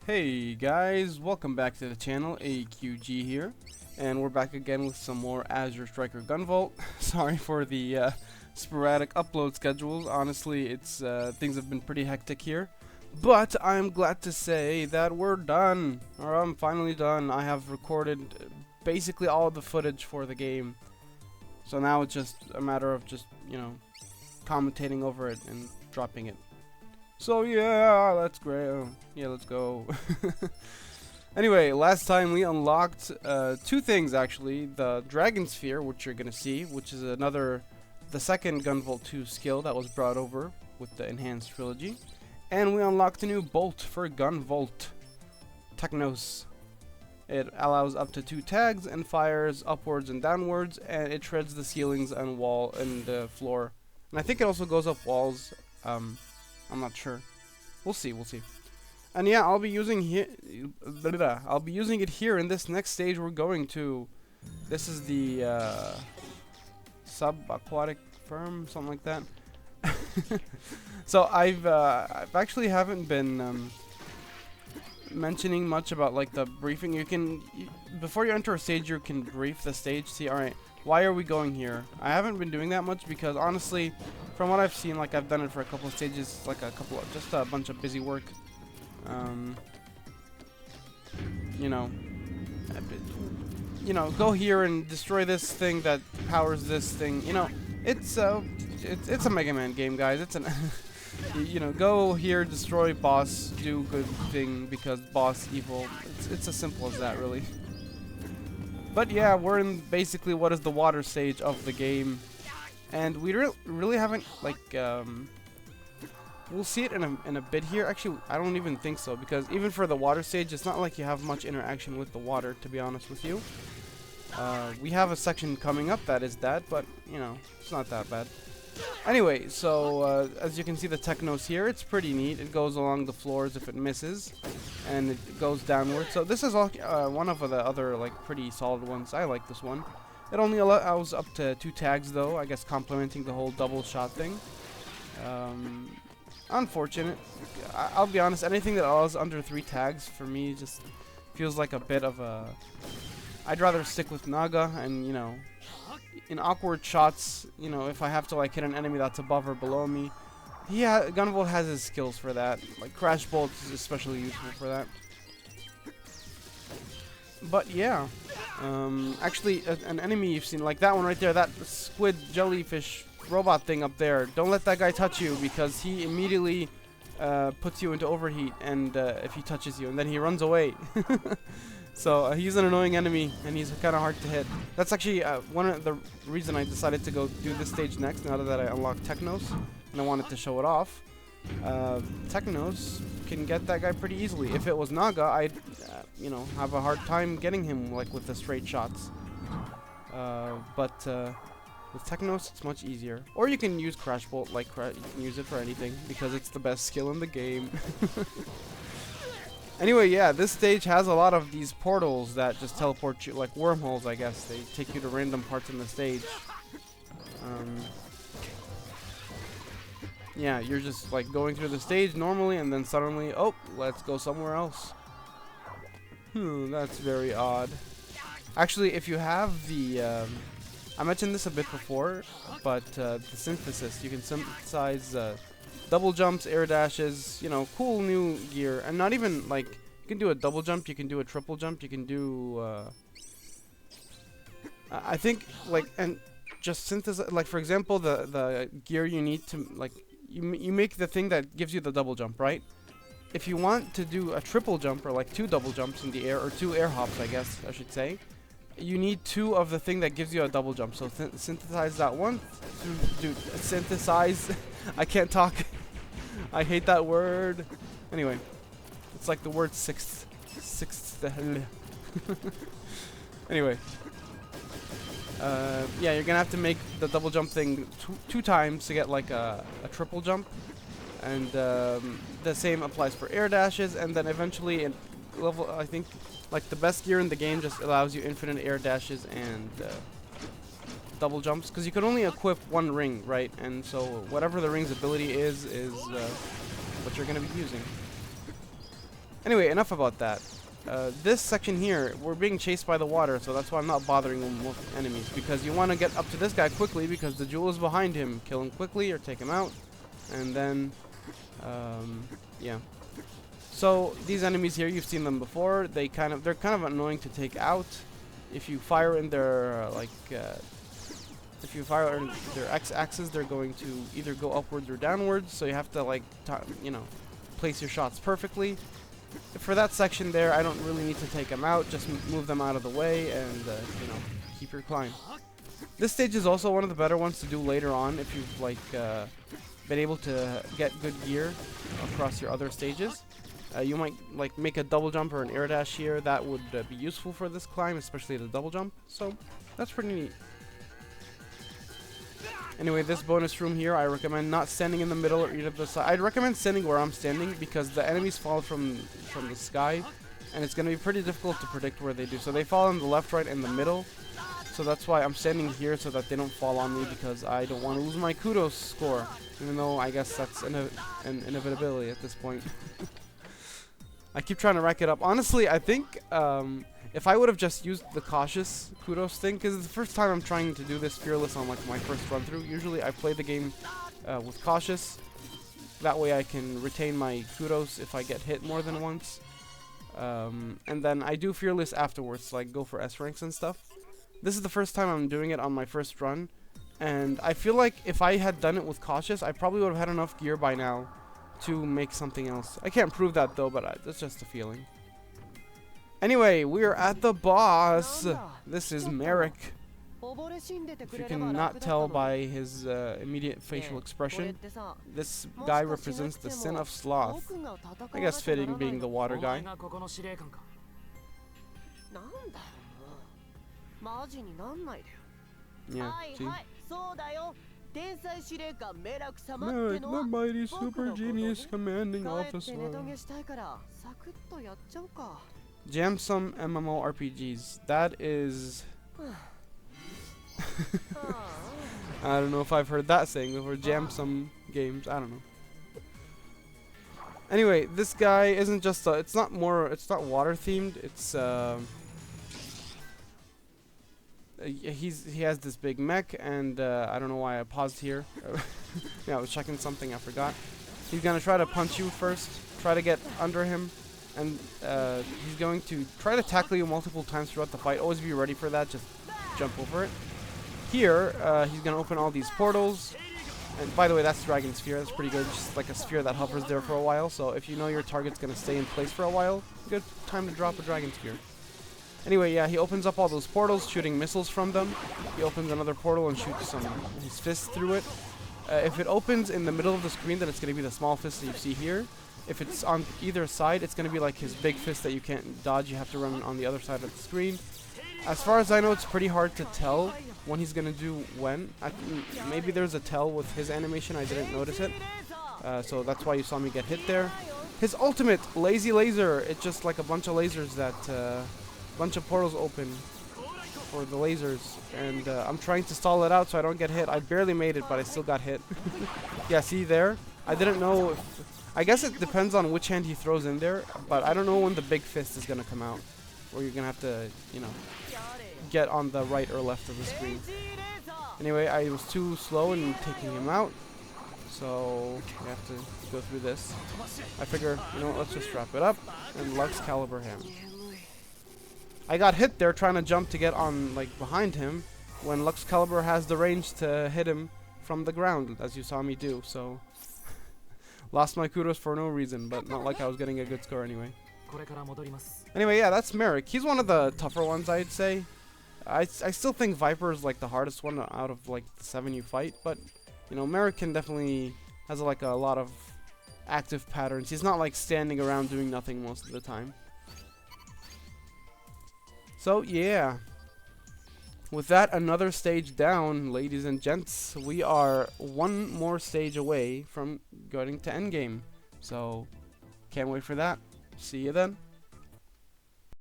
Hey guys, welcome back to the channel. AQG here, and we're back again with some more Azure Striker Gunvolt. Sorry for the sporadic upload schedules. Honestly, it's things have been pretty hectic here, but I'm glad to say that we're done, or I'm finally done. I have recorded basically all of the footage for the game, so now it's just a matter of just commentating over it and dropping it. So yeah, that's great. Yeah, let's go. Anyway, last time we unlocked two things actually. The Dragon Sphere, which you're gonna see, which is the second Gunvolt 2 skill that was brought over with the enhanced trilogy. And we unlocked a new bolt for Gunvolt, Technos. It allows up to 2 tags and fires upwards and downwards, and it shreds the ceilings and wall and the floor. And I think it also goes up walls. I'm not sure. We'll see. And yeah, I'll be using it here in this next stage we're going to. This is the subaquatic firm, something like that. So I've actually haven't been mentioning much about like the briefing. Before you enter a stage, you can brief the stage. See, all right, why are we going here? I haven't been doing that much because honestly, from what I've seen, like I've done it for a couple of stages, like just a bunch of busy work. Go here and destroy this thing that powers this thing. It's a Mega Man game, guys. It's an go here, destroy boss, do good thing because boss evil. It's as simple as that, really. But yeah, we're in basically what is the water stage of the game. And we really haven't, like, we'll see it in a bit here. Actually, I don't even think so, because even for the water stage, it's not like you have much interaction with the water, to be honest with you. We have a section coming up that is that, but, it's not that bad. Anyway, so, as you can see the Technos here, it's pretty neat. It goes along the floors if it misses, and it goes downward. So this is all, one of the other, like, pretty solid ones. I like this one. It only allows up to 2 tags, though, I guess complementing the whole double shot thing. Unfortunate. I'll be honest, anything that allows under 3 tags, for me, just feels like a bit of a... I'd rather stick with Naga, and, in awkward shots, if I have to, like, hit an enemy that's above or below me. Yeah, Gunvolt has his skills for that. Like, Crash Bolt is especially useful for that. But yeah, actually an enemy you've seen, like that one right there, that squid jellyfish robot thing up there, don't let that guy touch you because he immediately puts you into overheat and if he touches you, and then he runs away. So he's an annoying enemy and he's kind of hard to hit. That's actually one of the reason I decided to go do this stage next, now that I unlocked Technos and I wanted to show it off. Technos can get that guy pretty easily. If it was Naga, I'd have a hard time getting him, like, with the straight shots. But with Technos, it's much easier. Or you can use Crash Bolt, like you can use it for anything because it's the best skill in the game. Anyway, yeah, this stage has a lot of these portals that just teleport you, like wormholes, I guess. They take you to random parts in the stage. Yeah, you're just like going through the stage normally, and then suddenly, oh, let's go somewhere else. That's very odd. Actually, if you have the, I mentioned this a bit before, but the synthesis, you can synthesize double jumps, air dashes, cool new gear, and not even like you can do a double jump, you can do a triple jump, you can do, I think like and just synthesize, like for example, the gear you need to like. You make the thing that gives you the double jump, right? If you want to do a triple jump, or like 2 double jumps in the air, or 2 air hops, I guess I should say, you need 2 of the thing that gives you a double jump. So synthesize that one. Dude, synthesize. I can't talk. I hate that word. Anyway, it's like the word sixth. Anyway. Yeah, you're gonna have to make the double jump thing two times to get like a triple jump, and the same applies for air dashes. And then eventually, in level, I think, like the best gear in the game just allows you infinite air dashes and double jumps, because you can only equip 1 ring, right? And so whatever the ring's ability is what you're gonna be using. Anyway, enough about that. This section here, we're being chased by the water, so that's why I'm not bothering with enemies, because you want to get up to this guy quickly because the jewel is behind him. Kill him quickly or take him out, and then, yeah. So these enemies here, you've seen them before. They're kind of annoying to take out. If you fire in their if you fire in their x-axis, they're going to either go upwards or downwards. So you have to place your shots perfectly. For that section there, I don't really need to take them out. Just move them out of the way and keep your climb. This stage is also one of the better ones to do later on if you've been able to get good gear across your other stages. You might make a double jump or an air dash here. That would be useful for this climb, especially the double jump. So that's pretty neat. Anyway, this bonus room here, I recommend not standing in the middle or either the side. I'd recommend standing where I'm standing because the enemies fall from the sky, and it's going to be pretty difficult to predict where they do. So they fall on the left, right, and the middle. So that's why I'm standing here so that they don't fall on me, because I don't want to lose my kudos score, even though I guess that's an inevitability at this point. I keep trying to rack it up. Honestly, I think if I would have just used the cautious kudos thing, because it's the first time I'm trying to do this fearless on my first run through. Usually I play the game with cautious. That way I can retain my kudos if I get hit more than once. And then I do fearless afterwards, like go for S ranks and stuff. This is the first time I'm doing it on my first run, and I feel like if I had done it with cautious, I probably would have had enough gear by now to make something else. I can't prove that though, but that's just a feeling. Anyway, we're at the boss. This is Merrick. If you can not tell by his immediate facial expression, this guy represents the sin of sloth. I guess fitting, being the water guy. Yeah, see? Merrick, the mighty super genius commanding officer. Jam some MMORPGs. That is... I don't know if I've heard that saying before. Jam some games. I don't know. Anyway, this guy isn't just it's not water themed. It's he has this big mech, and I don't know why I paused here. Yeah, I was checking something, I forgot. He's gonna try to punch you first, try to get under him, and he's going to try to tackle you multiple times throughout the fight. Always be ready for that, just jump over it. Here, he's gonna open all these portals, and by the way, that's Dragon Sphere. That's pretty good, just like a sphere that hovers there for a while. So if you know your target's gonna stay in place for a while, good time to drop a Dragon Sphere. Anyway, yeah, he opens up all those portals, shooting missiles from them. He opens another portal and shoots his fist through it. If it opens in the middle of the screen, then it's going to be the small fist that you see here. If it's on either side, it's going to be like his big fist that you can't dodge. You have to run on the other side of the screen. As far as I know, it's pretty hard to tell when he's going to do when. Maybe there's a tell with his animation. I didn't notice it. So that's why you saw me get hit there. His ultimate, Lazy Laser. It's just like a bunch of lasers that... bunch of portals open for the lasers, and I'm trying to stall it out so I don't get hit. I barely made it, but I still got hit. Yeah, see there? I didn't know if... I guess it depends on which hand he throws in there, but I don't know when the big fist is gonna come out, or you're gonna have to, get on the right or left of the screen. Anyway, I was too slow in taking him out, so we have to go through this. I figure, let's just wrap it up, and Lux Caliber him. I got hit there trying to jump to get on behind him when Lux Caliber has the range to hit him from the ground, as you saw me do, so lost my kudos for no reason, but not like I was getting a good score anyway. Anyway, yeah, that's Merrick. He's one of the tougher ones, I'd say. I still think Viper is the hardest one out of the 7 you fight, but Merrick can definitely has a lot of active patterns. He's not standing around doing nothing most of the time. So, yeah. With that, another stage down, ladies and gents. We are one more stage away from going to endgame. So, can't wait for that. See you then.